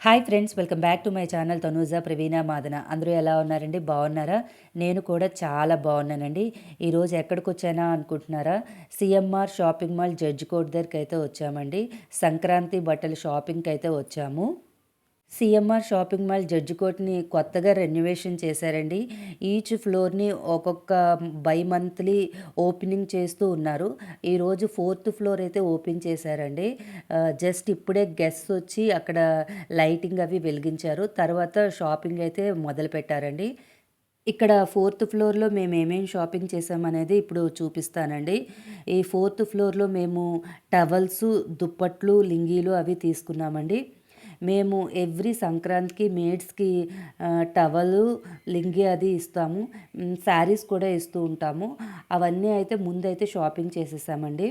Hi friends, welcome back to my channel Tanuja Praveena Madana. అందరూ ఎలా ఉన్నారండి? బాగున్నారా? నేను కూడా చాలా బాగున్నానండి. ఈరోజు ఎక్కడికి వచ్చానా అనుకుంటున్నారా? CMR shopping mall judge court దగ్గరికి అయితే వచ్చామండి. సంక్రాంతి బట్టల షాపింగ్కి అయితే వచ్చాము. సిఎంఆర్ షాపింగ్ మాల్ జడ్జి కోట్‌ని కొత్తగా రెన్యువేషన్ చేశారండి. ఈచ్ ఫ్లోర్‌ని ఒక్కొక్క బై మంత్లీ ఓపెనింగ్ చేస్తూ ఉన్నారు. ఈరోజు ఫోర్త్ ఫ్లోర్ అయితే ఓపెన్ చేశారండి. జస్ట్ ఇప్పుడే గెస్ట్స్ వచ్చి అక్కడ లైటింగ్ అవి వెలిగించారు. తర్వాత షాపింగ్ అయితే మొదలుపెట్టారండి. ఇక్కడ ఫోర్త్ ఫ్లోర్‌లో మేము ఏమేమి షాపింగ్ చేసామనేది ఇప్పుడు చూపిస్తానండి. ఈ ఫోర్త్ ఫ్లోర్‌లో మేము టవల్సు, దుప్పట్లు, లింగీలు అవి తీసుకున్నామండి. మేము ఎవ్రీ సంక్రాంతికి మేడ్స్‌కి టవలు, లింగి అది ఇస్తాము. శారీస్ కూడా ఇస్తూ ఉంటాము. అవన్నీ అయితే ముందైతే షాపింగ్ చేసేసామండి.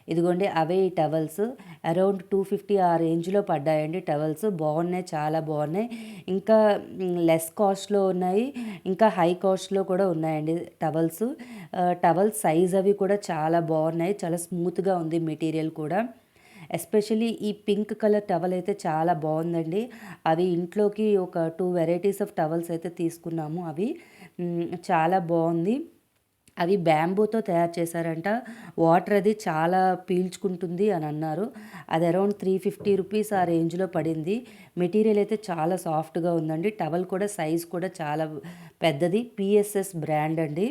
ఇదిగోండి అవే ఈ టవల్స్. అరౌండ్ 250 ఆ రేంజ్‌లో పడ్డాయండి టవల్స్. బాగున్నాయి, చాలా బాగున్నాయి. ఇంకా లెస్ కాస్ట్‌లో ఉన్నాయి. ఇంకా హై కాస్ట్‌లో కూడా ఉన్నాయండి టవల్స్. టవల్స్ సైజ్ అవి కూడా చాలా బాగున్నాయి. చాలా స్మూత్‌గా ఉంది మెటీరియల్ కూడా. ఎస్పెషల్లీ ఈ పింక్ కలర్ టవల్ అయితే చాలా బాగుందండి. అవి ఇంట్లోకి ఒక 2 వెరైటీస్ ఆఫ్ టవల్స్ అయితే తీసుకున్నాము. అవి చాలా బాగుంది. అవి బ్యాంబూతో తయారు చేశారంట. వాటర్ అది చాలా పీల్చుకుంటుంది అని అన్నారు. అది అరౌండ్ 350 రూపీస్ ఆ రేంజ్‌లో పడింది. మెటీరియల్ అయితే చాలా సాఫ్ట్‌గా ఉందండి. టవల్ కూడా సైజ్ కూడా చాలా పెద్దది. పిఎస్ఎస్ బ్రాండ్ అండి.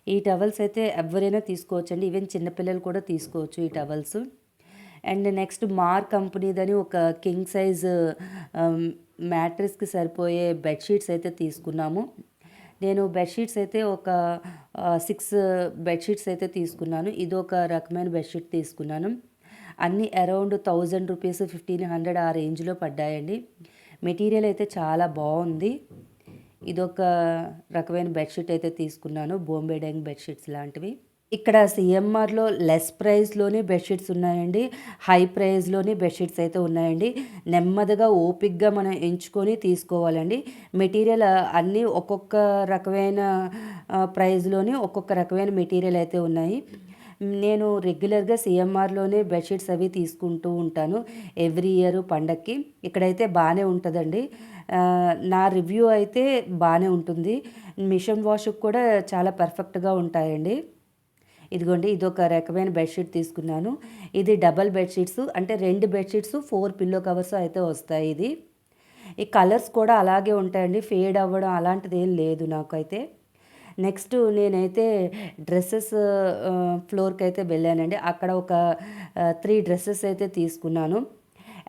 ఈ టవల్స్ అయితే ఎవరైనా తీసుకోవచ్చండి. ఈవెన్ చిన్నపిల్లలు కూడా తీసుకోవచ్చు ఈ టవల్స్. అండ్ నెక్స్ట్ మార్ కంపెనీదని ఒక కింగ్ సైజ్ మ్యాట్రెస్కి సరిపోయే బెడ్షీట్స్ అయితే తీసుకున్నాము. నేను బెడ్షీట్స్ అయితే ఒక 6 బెడ్షీట్స్ అయితే తీసుకున్నాను. ఇదొక రకమైన బెడ్షీట్ తీసుకున్నాను. అన్నీ అరౌండ్ 1000 రూపీస్, 1500 ఆ రేంజ్లో పడ్డాయండి. మెటీరియల్ అయితే చాలా బాగుంది. ఇదొక రకమైన బెడ్షీట్ అయితే తీసుకున్నాను. బాంబే డైయింగ్ బెడ్షీట్స్ లాంటివి. ఇక్కడ సీఎంఆర్‌లో లెస్ ప్రైస్‌లోనే బెడ్‌షీట్స్ ఉన్నాయండి. హై ప్రైస్‌లోనే బెడ్‌షీట్స్ అయితే ఉన్నాయండి. నెమ్మదిగా ఓపికగా మనం ఎంచుకొని తీసుకోవాలండి. మెటీరియల్ అన్నీ ఒక్కొక్క రకమైన ప్రైస్‌లోని ఒక్కొక్క రకమైన మెటీరియల్ అయితే ఉన్నాయి. నేను రెగ్యులర్‌గా సీఎంఆర్‌లోనే బెడ్‌షీట్స్ అవి తీసుకుంటూ ఉంటాను. ఎవ్రీ ఇయర్ పండక్కి. ఇక్కడైతే బానే ఉంటదండి. నా రివ్యూ అయితే బానే ఉంటుంది. మిషన్ వాష్‌కి కూడా చాలా పర్ఫెక్ట్‌గా ఉంటాయండి. ఇదిగోండి ఇదొక రకమైన బెడ్‌షీట్ తీసుకున్నాను. ఇది డబల్ బెడ్‌షీట్స్ అంటే 2 బెడ్‌షీట్స్, 4 పిల్లో కవర్స్ అయితే వస్తాయి ఇది. ఈ కలర్స్ కూడా అలాగే ఉంటాయండి. ఫేడ్ అవ్వడం అలాంటిదేం లేదు నాకైతే. నెక్స్ట్ నేనైతే డ్రెసెస్ ఫ్లోర్‌కైతే వెళ్ళానండి. అక్కడ ఒక 3 డ్రెసెస్ అయితే తీసుకున్నాను.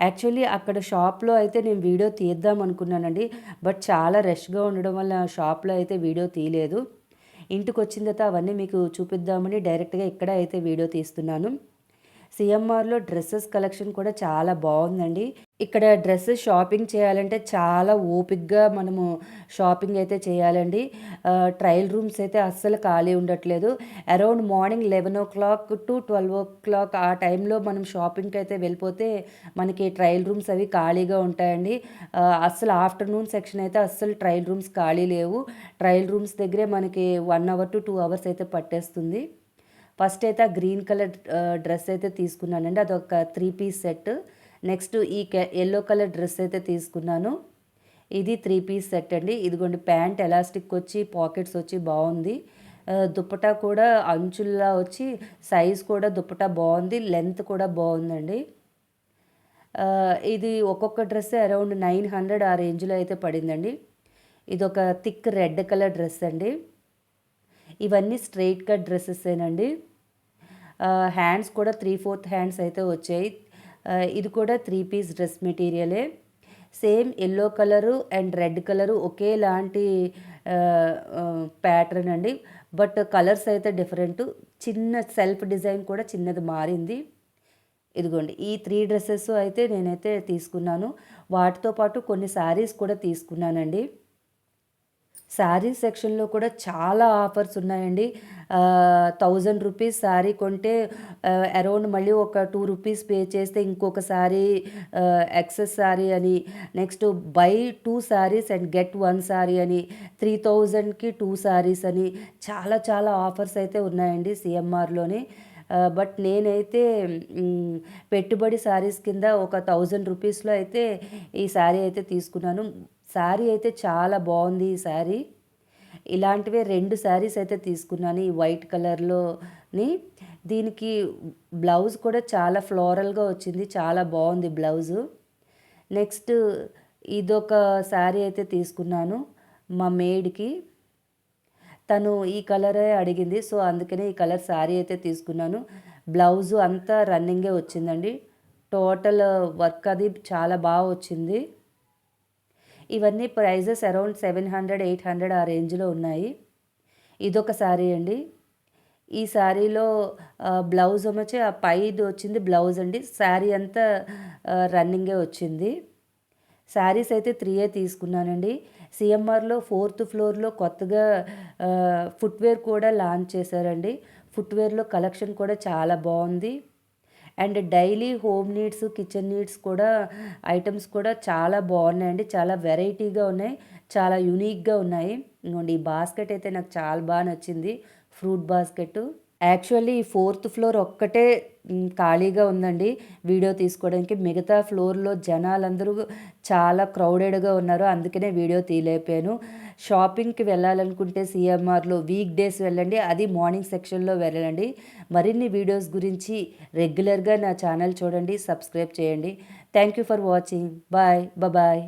యాక్చువల్లీ అక్కడ షాప్‌లో అయితే నేను వీడియో తీద్దాం అనుకున్నానండి. బట్ చాలా రష్‌గా ఉండడం వల్ల షాప్‌లో అయితే వీడియో తీయలేదు. ఇంటికొచ్చిన తర్వాత అవన్నీ మీకు చూపిద్దామని డైరెక్ట్‌గా ఇక్కడే అయితే వీడియో తీస్తున్నాను. సీఎంఆర్‌లో డ్రెసెస్ కలెక్షన్ కూడా చాలా బాగుందండి. ఇక్కడ డ్రెసెస్ షాపింగ్ చేయాలంటే చాలా ఓపికగా మనము షాపింగ్ అయితే చేయాలండి. ట్రయల్ రూమ్స్ అయితే అస్సలు ఖాళీ ఉండట్లేదు. అరౌండ్ మార్నింగ్ 11:00 టు 12:00 ఆ టైంలో మనం షాపింగ్‌కి అయితే వెళ్ళిపోతే మనకి ట్రయల్ రూమ్స్ అవి ఖాళీగా ఉంటాయండి. అస్సలు ఆఫ్టర్‌నూన్ సెక్షన్ అయితే అస్సలు ట్రయల్ రూమ్స్ ఖాళీ లేవు. ట్రయల్ రూమ్స్ దగ్గరే మనకి 1 అవర్ టు 2 అవర్స్ అయితే పట్టేస్తుంది. ఫస్ట్ అయితే ఆ గ్రీన్ కలర్ డ్రెస్ అయితే తీసుకున్నానండి. అదొక 3 పీస్ సెట్. నెక్స్ట్ ఈ యెల్లో కలర్ డ్రెస్ అయితే తీసుకున్నాను. ఇది 3 పీస్ సెట్ అండి. ఇదిగోండి ప్యాంట్ ఎలాస్టిక్ వచ్చి పాకెట్స్ వచ్చి బాగుంది. దుపట్టా కూడా అంచుల్లా వచ్చి సైజ్ కూడా దుపట్టా బాగుంది. లెంత్ కూడా బాగుందండి. ఇది ఒక్కొక్క డ్రెస్ అరౌండ్ 900 ఆ రేంజ్‌లో అయితే పడిందండి. ఇదొక థిక్ రెడ్ కలర్ డ్రెస్ అండి. ఇవన్నీ స్ట్రెయిట్ కట్ డ్రెస్సెసేనండి. హ్యాండ్స్ కూడా 3/4 హ్యాండ్స్ అయితే వచ్చాయి. ఇది కూడా 3 పీస్ డ్రెస్ మెటీరియలే. Same yellow colour and red colour ఒకేలాంటి ప్యాటర్న్ అండి. బట్ కలర్స్ అయితే డిఫరెంటు. చిన్న సెల్ఫ్ డిజైన్ కూడా చిన్నది మారింది. ఇదిగోండి ఈ 3 డ్రెసెస్ అయితే నేనైతే తీసుకున్నాను. వాటితో పాటు కొన్ని శారీస్ కూడా తీసుకున్నానండి. శారీస్ సెక్షన్‌లో కూడా చాలా ఆఫర్స్ ఉన్నాయండి. 1000 రూపీస్ శారీ కొంటే అరౌండ్ మళ్ళీ ఒక 2 రూపీస్ పే చేస్తే ఇంకొక శారీ ఎక్సెస్ శారీ అని, next by 2 saris and get 1 sari అని, 3000కి 2 శారీస్ అని చాలా చాలా ఆఫర్స్ అయితే ఉన్నాయండి సీఎంఆర్‌లోని. బట్ నేనైతే పెట్టుబడి శారీస్ కింద ఒక 1000 రూపీస్లో అయితే ఈ శారీ అయితే తీసుకున్నాను. శారీ అయితే చాలా బాగుంది ఈ శారీ. ఇలాంటివే 2 శారీస్ అయితే తీసుకున్నాను ఈ వైట్ కలర్‌లోని. దీనికి బ్లౌజ్ కూడా చాలా ఫ్లోరల్‌గా వచ్చింది. చాలా బాగుంది బ్లౌజు. నెక్స్ట్ ఇదొక శారీ అయితే తీసుకున్నాను మా మెయిడ్‌కి. తను ఈ కలరే అడిగింది. సో, అందుకనే ఈ కలర్ శారీ అయితే తీసుకున్నాను. బ్లౌజు అంతా రన్నింగే వచ్చిందండి. టోటల్ వర్క్ అది చాలా బాగా వచ్చింది. ఇవన్నీ ప్రైజెస్ అరౌండ్ 700, 800 ఆ రేంజ్‌లో ఉన్నాయి. ఇదొక శారీ అండి. ఈ శారీలో బ్లౌజ్ వచ్చి ఆ పైది వచ్చింది బ్లౌజ్ అండి. శారీ అంతా రన్నింగే వచ్చింది. శారీస్ అయితే 3 తీసుకున్నానండి. సీఎంఆర్‌లో 4th ఫ్లోర్‌లో కొత్తగా ఫుట్‌వేర్ కూడా లాంచ్ చేశారండి. ఫుట్‌వేర్‌లో కలెక్షన్ కూడా చాలా బాగుంది. And daily home needs, kitchen needs కూడా ఐటమ్స్ కూడా చాలా బాగున్నాయండి. చాలా వెరైటీగా ఉన్నాయి. చాలా యూనిక్‌గా ఉన్నాయి. ఇదిగోండి ఈ బాస్కెట్ అయితే నాకు చాలా బాగా నచ్చింది. ఫ్రూట్ బాస్కెటు. యాక్చువల్లీ ఈ 4th ఫ్లోర్ ఒక్కటే ఖాళీగా ఉందండి వీడియో తీసుకోవడానికి. మిగతా ఫ్లోర్‌లో జనాలందరూ చాలా క్రౌడెడ్‌గా ఉన్నారు. అందుకనే వీడియో తీయలేకపోయాను. షాపింగ్‌కి వెళ్ళాలనుకుంటే సీఎంఆర్‌లో వీక్ డేస్ వెళ్ళండి. అది మార్నింగ్ సెక్షన్‌లో వెళ్ళండి. మరిన్ని వీడియోస్ గురించి రెగ్యులర్‌గా నా ఛానల్ చూడండి. సబ్స్క్రైబ్ చేయండి. Thank you for watching. Bye. Bye.